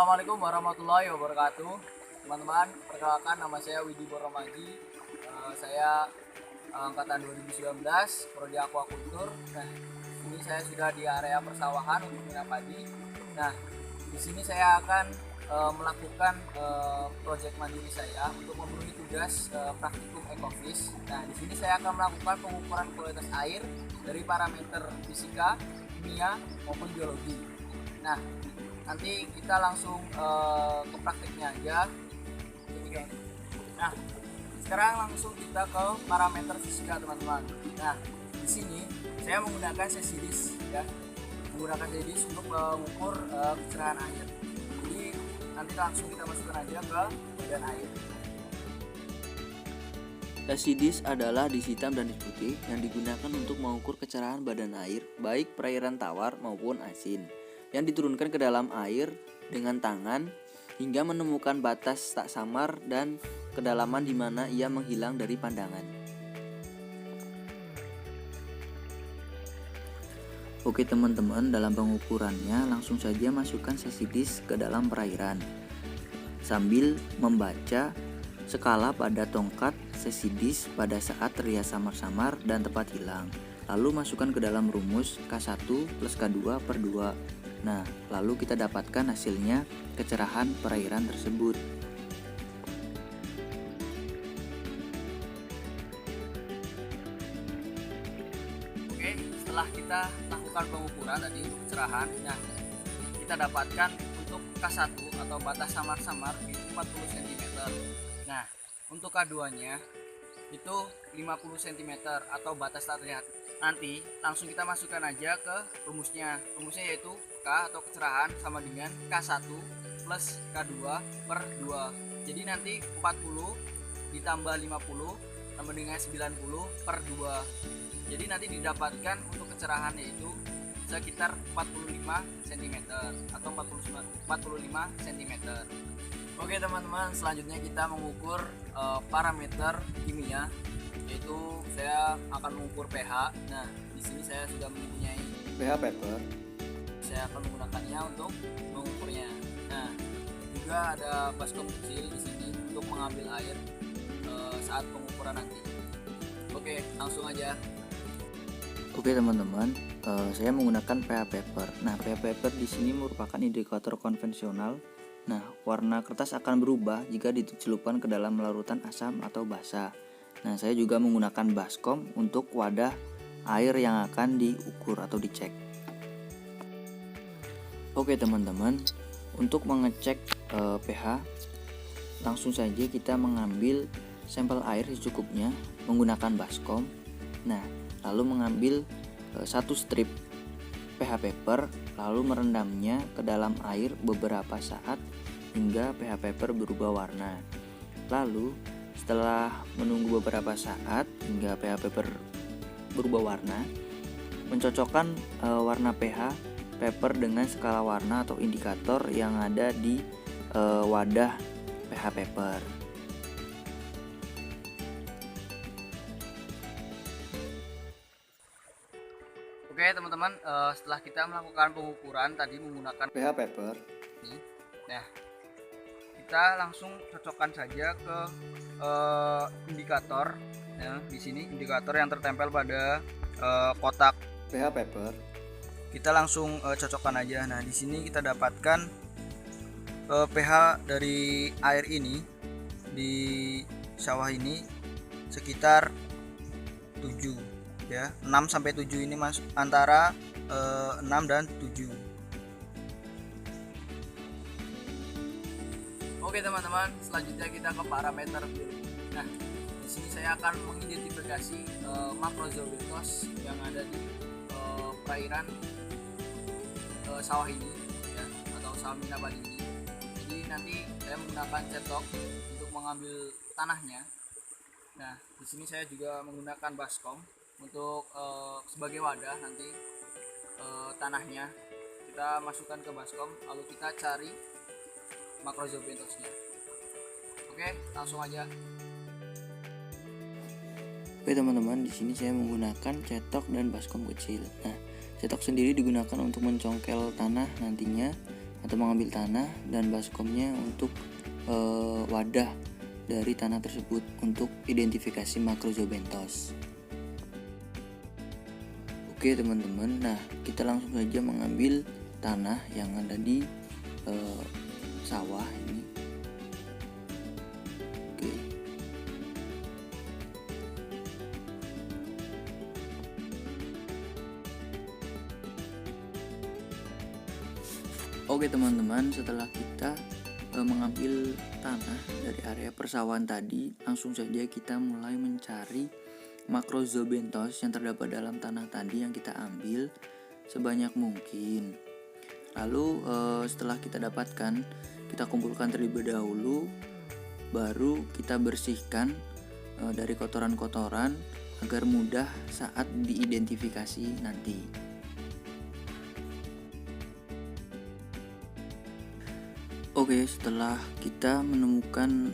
Assalamualaikum warahmatullahi wabarakatuh. Teman-teman, perkenalkan nama saya Widi Boromaji. Saya angkatan 2019, prodi aquacultur. Nah, ini saya sudah di area persawahan untuk menanam padi. Nah, di sini saya akan melakukan proyek mandiri saya untuk memenuhi tugas praktikum Ecofish. Nah, di sini saya akan melakukan pengukuran kualitas air dari parameter fisika, kimia maupun biologi. Nah, nanti kita langsung ke praktiknya aja. Nah, sekarang langsung kita ke parameter fisika, teman-teman. Nah, di sini saya menggunakan sesidis ya, untuk mengukur kecerahan air. Jadi nanti langsung kita masukkan aja ke badan air. Asidis adalah dis hitam dan dis putih yang digunakan untuk mengukur kecerahan badan air, baik perairan tawar maupun asin, yang diturunkan ke dalam air dengan tangan hingga menemukan batas tak samar dan kedalaman di mana ia menghilang dari pandangan. Oke teman-teman, dalam pengukurannya langsung saja masukkan sesidis ke dalam perairan sambil membaca skala pada tongkat sesidis pada saat terlihat samar-samar dan tepat hilang. Lalu masukkan ke dalam rumus K1 plus K2 per 2. Nah, lalu kita dapatkan hasilnya kecerahan perairan tersebut. Oke, setelah kita lakukan pengukuran tadi untuk kecerahan, nah kita dapatkan untuk K1 atau batas samar-samar di 40 cm. Nah, untuk K2-nya itu 50 cm atau batas tak terlihat. Nanti langsung kita masukkan aja ke rumusnya. Rumusnya yaitu K atau kecerahan sama dengan K1 plus K2 per 2. Jadi nanti 40 ditambah 50 sama dengan 90 per 2. Jadi nanti didapatkan untuk kecerahan yaitu sekitar 45 cm atau 45 cm. Oke teman-teman, selanjutnya kita mengukur parameter kimia, yaitu saya akan mengukur pH. Nah, di sini saya sudah mempunyai pH paper. Saya akan menggunakannya untuk mengukurnya. Nah, juga ada baskom kecil di sini untuk mengambil air saat pengukuran nanti. Oke, langsung aja. Oke teman-teman, saya menggunakan pH paper. Nah, pH paper di sini merupakan indikator konvensional. Nah, warna kertas akan berubah jika dicelupkan ke dalam larutan asam atau basa. Nah, saya juga menggunakan baskom untuk wadah air yang akan diukur atau dicek. Oke teman-teman, untuk mengecek pH, langsung saja kita mengambil sampel air secukupnya menggunakan baskom. Nah, lalu mengambil satu strip pH paper, lalu merendamnya ke dalam air beberapa saat hingga pH paper berubah warna. Lalu setelah menunggu beberapa saat hingga pH paper berubah warna, mencocokkan warna pH paper dengan skala warna atau indikator yang ada di wadah pH paper. Oke teman-teman, setelah kita melakukan pengukuran tadi menggunakan pH paper, nah kita langsung cocokkan saja ke indikator. Ya, di sini indikator yang tertempel pada kotak pH paper. Kita langsung cocokkan aja. Nah, di sini kita dapatkan pH dari air ini di sawah ini sekitar 7 ya, 6 sampai 7 ini masuk antara 6 dan 7. Oke teman-teman, selanjutnya kita ke parameter biologi. Nah, di sini saya akan mengidentifikasi makrozoobentos yang ada di perairan sawah ini ya, atau sawah minyak padi ini. Jadi nanti saya menggunakan cetok untuk mengambil tanahnya. Nah, di sini saya juga menggunakan baskom untuk sebagai wadah nanti tanahnya kita masukkan ke baskom, lalu kita cari makrozobentosnya. Oke, langsung aja. Oke teman-teman, di sini saya menggunakan cetok dan baskom kecil. Nah, cetok sendiri digunakan untuk mencongkel tanah nantinya atau mengambil tanah dan baskomnya untuk wadah dari tanah tersebut untuk identifikasi Macrorhizobenthos. Oke teman-teman, nah kita langsung saja mengambil tanah yang ada di sawah ini. Oke. Oke teman-teman, setelah kita mengambil tanah dari area persawahan tadi, langsung saja kita mulai mencari Macrorhizobenthos yang terdapat dalam tanah tadi yang kita ambil sebanyak mungkin. Lalu setelah kita dapatkan, kita kumpulkan terlebih dahulu, baru kita bersihkan dari kotoran-kotoran agar mudah saat diidentifikasi nanti. Oke, setelah kita menemukan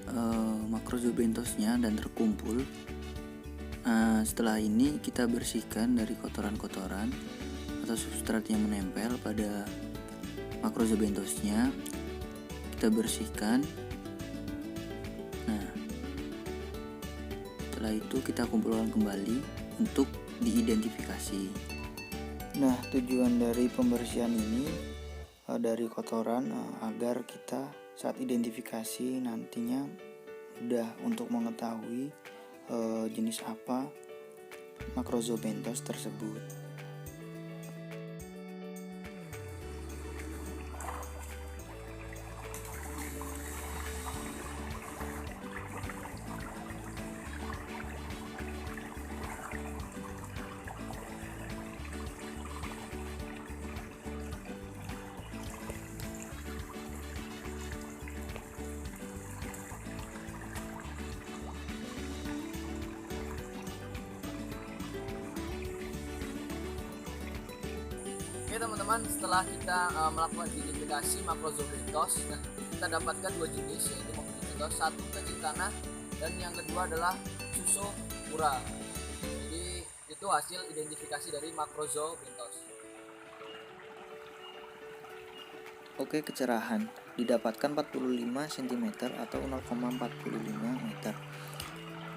Macrorhizobenthosnya dan terkumpul, setelah ini kita bersihkan dari kotoran-kotoran atau substrat yang menempel pada Macrorhizobenthosnya. Kita bersihkan. Nah, setelah itu kita kumpulkan kembali untuk diidentifikasi. Nah, tujuan dari pembersihan ini dari kotoran agar kita saat identifikasi nantinya mudah untuk mengetahui jenis apa Macrorhizobenthos tersebut. Oke teman-teman, setelah kita melakukan identifikasi Macrorhizobenthos, nah kita dapatkan dua jenis, yaitu Macrorhizobenthos, satu cacing tanah dan yang kedua adalah Susokura. Jadi itu hasil identifikasi dari Macrorhizobenthos. Oke, kecerahan didapatkan 45 cm atau 0,45 meter.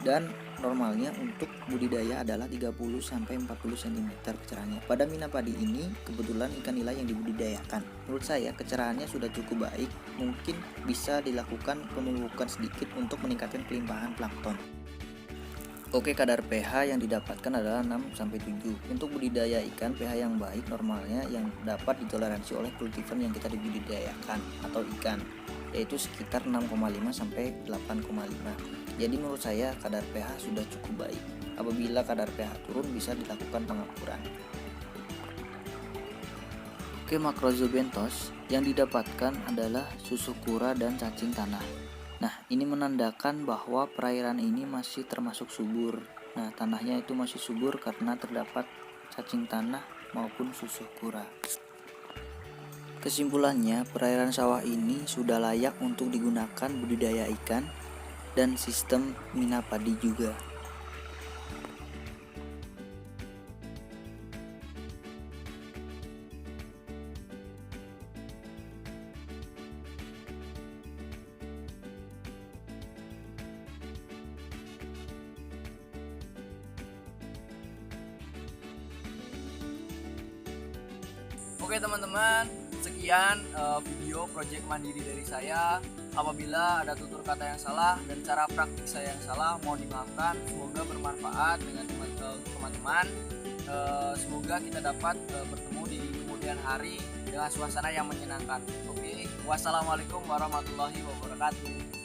Dan normalnya untuk budidaya adalah 30-40 cm kecerahannya. Pada mina padi ini kebetulan ikan nila yang dibudidayakan. Menurut saya kecerahannya sudah cukup baik, mungkin bisa dilakukan pemupukan sedikit untuk meningkatkan kelimpahan plankton. Oke, kadar pH yang didapatkan adalah 6-7. Untuk budidaya ikan, pH yang baik normalnya yang dapat ditoleransi oleh kultivar yang kita dibudidayakan atau ikan, yaitu sekitar 6,5-8,5. Jadi menurut saya kadar pH sudah cukup baik. Apabila kadar pH turun bisa dilakukan pengukuran. Oke, Macrorhizobenthos yang didapatkan adalah Susokura dan cacing tanah. Nah, ini menandakan bahwa perairan ini masih termasuk subur. Nah, tanahnya itu masih subur karena terdapat cacing tanah maupun Susokura. Kesimpulannya, perairan sawah ini sudah layak untuk digunakan budidaya ikan dan sistem mina padi juga. Oke teman-teman, sekian video project mandiri dari saya. Apabila ada tutur kata yang salah dan cara praktik saya yang salah, mohon dimaafkan. Semoga bermanfaat dengan teman-teman. Semoga kita dapat bertemu di kemudian hari dengan suasana yang menyenangkan. Oke, wassalamualaikum warahmatullahi wabarakatuh.